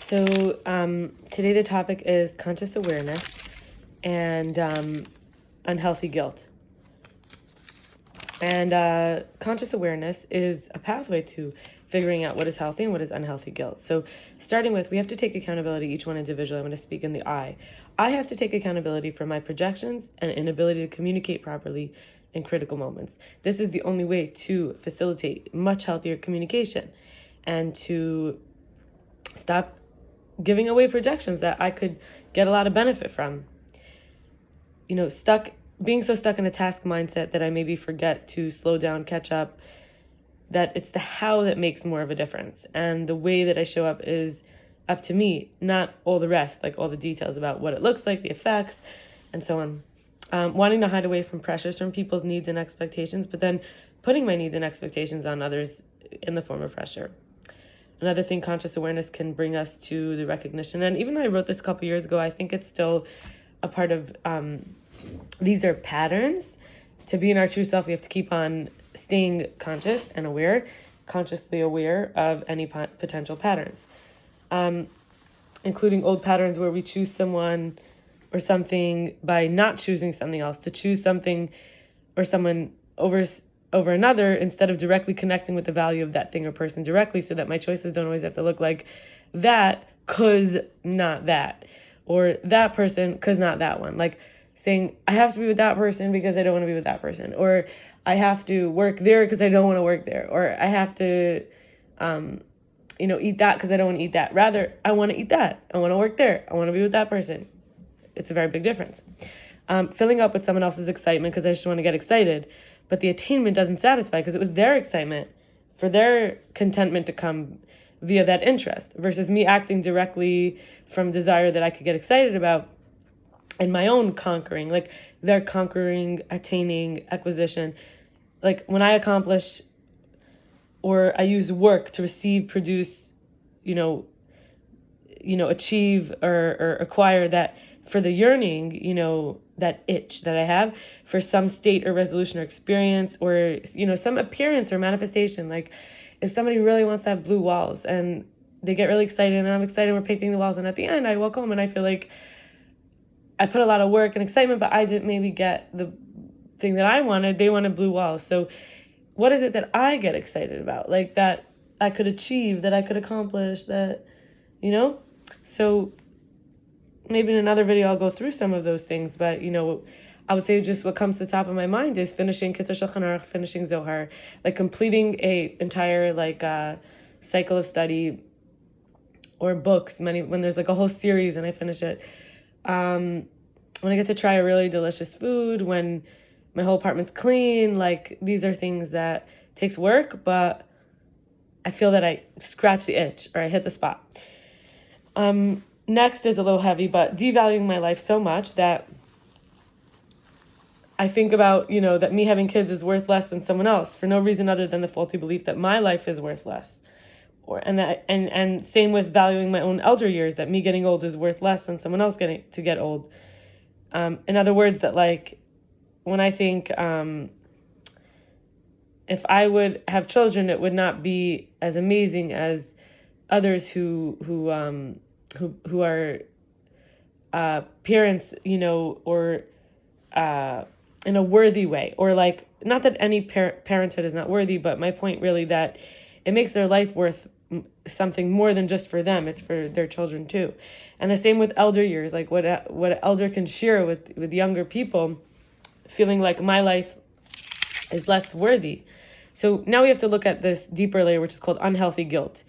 So today the topic is conscious awareness and unhealthy guilt. And conscious awareness is a pathway to figuring out what is healthy and what is unhealthy guilt. So starting with, we have to take accountability, each one individually. I'm going to speak in the I. I have to take accountability for my projections and inability to communicate properly in critical moments. This is the only way to facilitate much healthier communication and to stop giving away projections that I could get a lot of benefit from. Being so stuck in a task mindset that I maybe forget to slow down, catch up, that it's the how that makes more of a difference. And the way that I show up is up to me, not all the rest, like all the details about what it looks like, the effects, and so on. Wanting to hide away from pressures from people's needs and expectations, but then putting my needs and expectations on others in the form of pressure. Another thing conscious awareness can bring us to the recognition, and even though I wrote this a couple years ago, I think it's still a part of, these are patterns. To be in our true self, we have to keep on staying conscious and aware, consciously aware of any potential patterns, including old patterns where we choose someone or something by not choosing something else, to choose something or someone over another instead of directly connecting with the value of that thing or person directly, so that my choices don't always have to look like that cause not that, or that person cause not that one. Like saying I have to be with that person because I don't want to be with that person, or I have to work there because I don't want to work there, or I have to eat that because I don't want to eat that. Rather, I want to eat that. I want to work there. I want to be with that person. It's a very big difference. Filling up with someone else's excitement because I just want to get excited, but the attainment doesn't satisfy because it was their excitement for their contentment to come via that interest, versus me acting directly from desire that I could get excited about and my own conquering, like their conquering, attaining, acquisition. Like when I accomplish or I use work to receive, produce, achieve or acquire that, for the yearning, that itch that I have for some state or resolution or experience or, some appearance or manifestation. Like if somebody really wants to have blue walls and they get really excited and I'm excited, we're painting the walls. And at the end I walk home and I feel like I put a lot of work and excitement, but I didn't maybe get the thing that I wanted. They wanted blue walls. So what is it that I get excited about? Like that I could achieve, that I could accomplish, that, So maybe in another video I'll go through some of those things, but I would say just what comes to the top of my mind is finishing Kitzur Shulchan Aruch, finishing Zohar, like completing a entire cycle of study or books. When there's like a whole series and I finish it. When I get to try a really delicious food, when my whole apartment's clean, like these are things that takes work, but I feel that I scratch the itch or I hit the spot. Next is a little heavy, but devaluing my life so much that I think about, that me having kids is worth less than someone else for no reason other than the faulty belief that my life is worth less. And same with valuing my own elder years, that me getting old is worth less than someone else getting to get old. In other words, that when I think if I would have children, it would not be as amazing as others who are parents, or in a worthy way, or not that any parenthood is not worthy, but my point really that it makes their life worth something more than just for them. It's for their children too. And the same with elder years, like what an elder can share with younger people, feeling like my life is less worthy. So now we have to look at this deeper layer, which is called unhealthy guilt.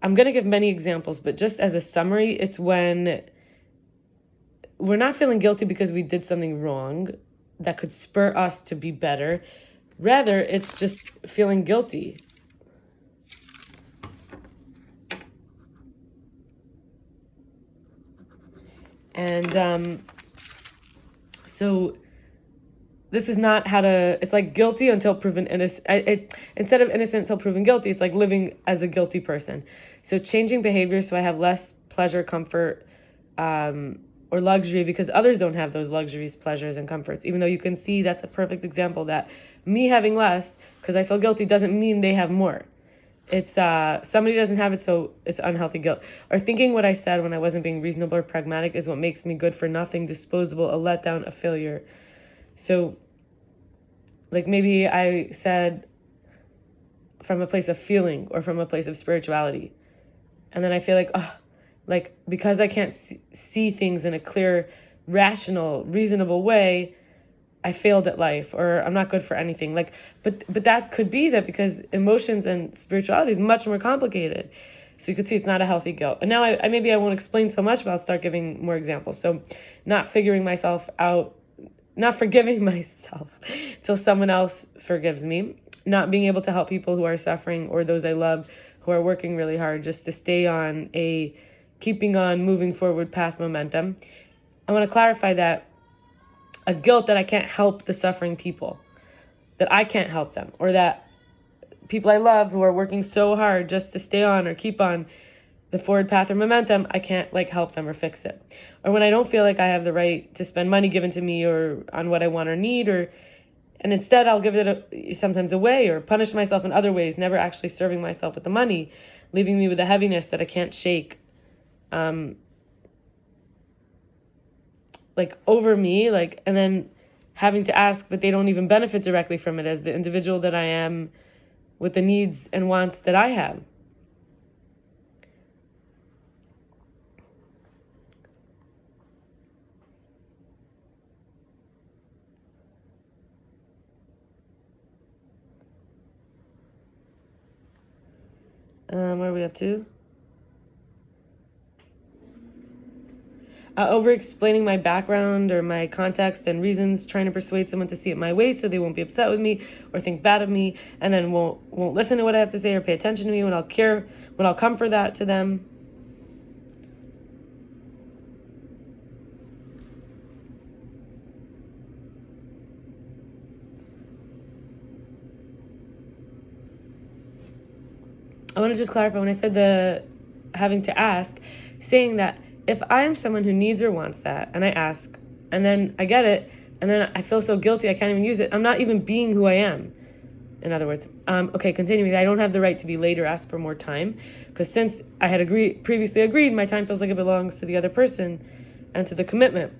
I'm going to give many examples, but just as a summary, it's when we're not feeling guilty because we did something wrong that could spur us to be better. Rather, it's just feeling guilty. And so this is not how to, it's like guilty until proven innocent. Instead of innocent until proven guilty, it's like living as a guilty person. So changing behavior so I have less pleasure, comfort, or luxury because others don't have those luxuries, pleasures, and comforts. Even though you can see that's a perfect example that me having less because I feel guilty doesn't mean they have more. it's somebody doesn't have it, so it's unhealthy guilt. Or thinking what I said when I wasn't being reasonable or pragmatic is what makes me good for nothing, disposable, a letdown, a failure. So like maybe I said from a place of feeling or from a place of spirituality, and then I feel like, oh, like because I can't see things in a clear, rational, reasonable way, I failed at life, or I'm not good for anything. Like, but that could be that, because emotions and spirituality is much more complicated. So you could see it's not a healthy guilt. And now I maybe I won't explain so much, but I'll start giving more examples. So not figuring myself out, not forgiving myself till someone else forgives me, not being able to help people who are suffering or those I love who are working really hard just to stay on a keeping on moving forward path momentum. I want to clarify that a guilt that I can't help the suffering people, that I can't help them, or that people I love who are working so hard just to stay on or keep on the forward path or momentum, I can't like help them or fix it. Or when I don't feel like I have the right to spend money given to me or on what I want or need, and instead I'll give it sometimes away or punish myself in other ways, never actually serving myself with the money, leaving me with a heaviness that I can't shake. Like over me, like, and then having to ask, but they don't even benefit directly from it as the individual that I am with the needs and wants that I have. Where are we up to? Over-explaining my background or my context and reasons, trying to persuade someone to see it my way so they won't be upset with me or think bad of me, and then won't listen to what I have to say or pay attention to me when I'll come for that to them. I want to just clarify when I said the having to ask, saying that if I am someone who needs or wants that, and I ask, and then I get it, and then I feel so guilty I can't even use it, I'm not even being who I am. In other words, okay, continuing, I don't have the right to be late or ask for more time, because since I had previously agreed, my time feels like it belongs to the other person and to the commitment.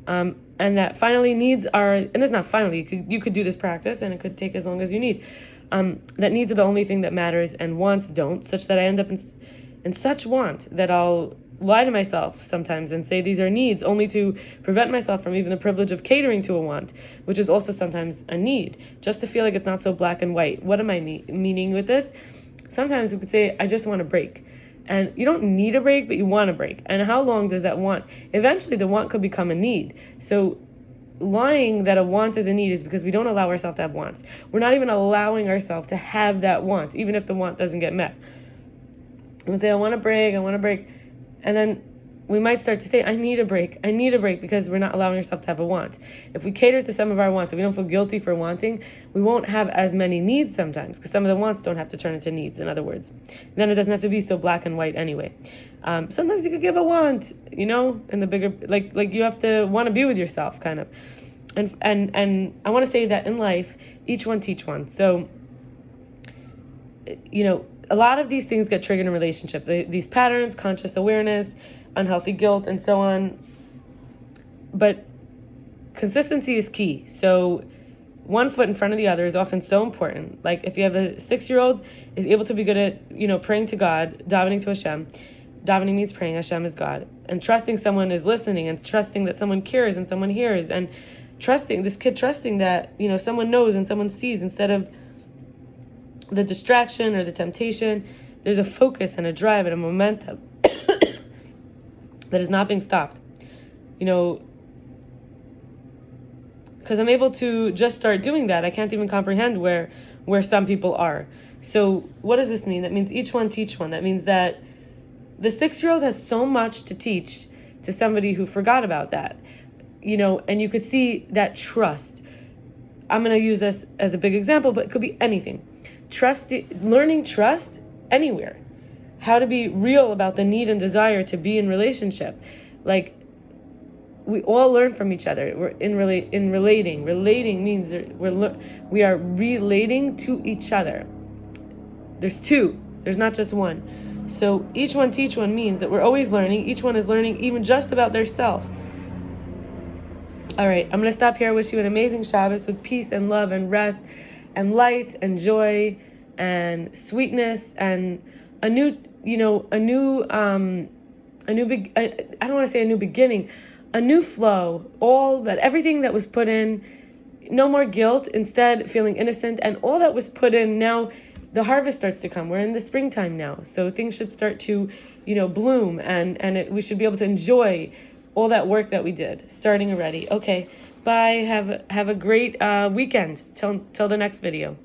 And that finally needs are, and it's not finally, you could do this practice, and it could take as long as you need. That needs are the only thing that matters, and wants don't, such that I end up in such want that I'll lie to myself sometimes and say these are needs only to prevent myself from even the privilege of catering to a want, which is also sometimes a need, just to feel like it's not so black and white. What am I meaning with this? Sometimes we could say, I just want a break. And you don't need a break, but you want a break. And how long does that want? Eventually, the want could become a need. So lying that a want is a need is because we don't allow ourselves to have wants. We're not even allowing ourselves to have that want, even if the want doesn't get met. We say, I want a break. And then we might start to say, I need a break, because we're not allowing ourselves to have a want. If we cater to some of our wants, if we don't feel guilty for wanting, we won't have as many needs sometimes, because some of the wants don't have to turn into needs, in other words. And then it doesn't have to be so black and white anyway. Sometimes you could give a want, in the bigger, like you have to want to be with yourself, kind of. And I want to say that in life, each one teach one. So, a lot of these things get triggered in relationship. These patterns, conscious awareness, unhealthy guilt, and so on. But consistency is key. So one foot in front of the other is often so important. Like if you have a 6-year-old is able to be good at, praying to God, davening to Hashem. Davening means praying, Hashem is God. And trusting someone is listening, and trusting that someone cares and someone hears, and trusting that, someone knows and someone sees, instead of the distraction or the temptation. There's a focus and a drive and a momentum that is not being stopped. Because I'm able to just start doing that. I can't even comprehend where some people are. So what does this mean? That means each one teach one. That means that the 6-year-old has so much to teach to somebody who forgot about that. And you could see that trust. I'm going to use this as a big example, but it could be anything. Learning trust anywhere. How to be real about the need and desire to be in relationship. Like, we all learn from each other. We're in relating. Relating means we are relating to each other. There's two. There's not just one. So each one teach one means that we're always learning. Each one is learning even just about their self. All right, I'm going to stop here. I wish you an amazing Shabbos with peace and love and rest and light and joy and sweetness and a new, I don't want to say a new beginning, a new flow, everything that was put in, no more guilt, instead feeling innocent, and all that was put in, now the harvest starts to come. We're in the springtime now, so things should start to, bloom, and we should be able to enjoy all that work that we did, starting already. Okay, bye, have a great weekend, till the next video.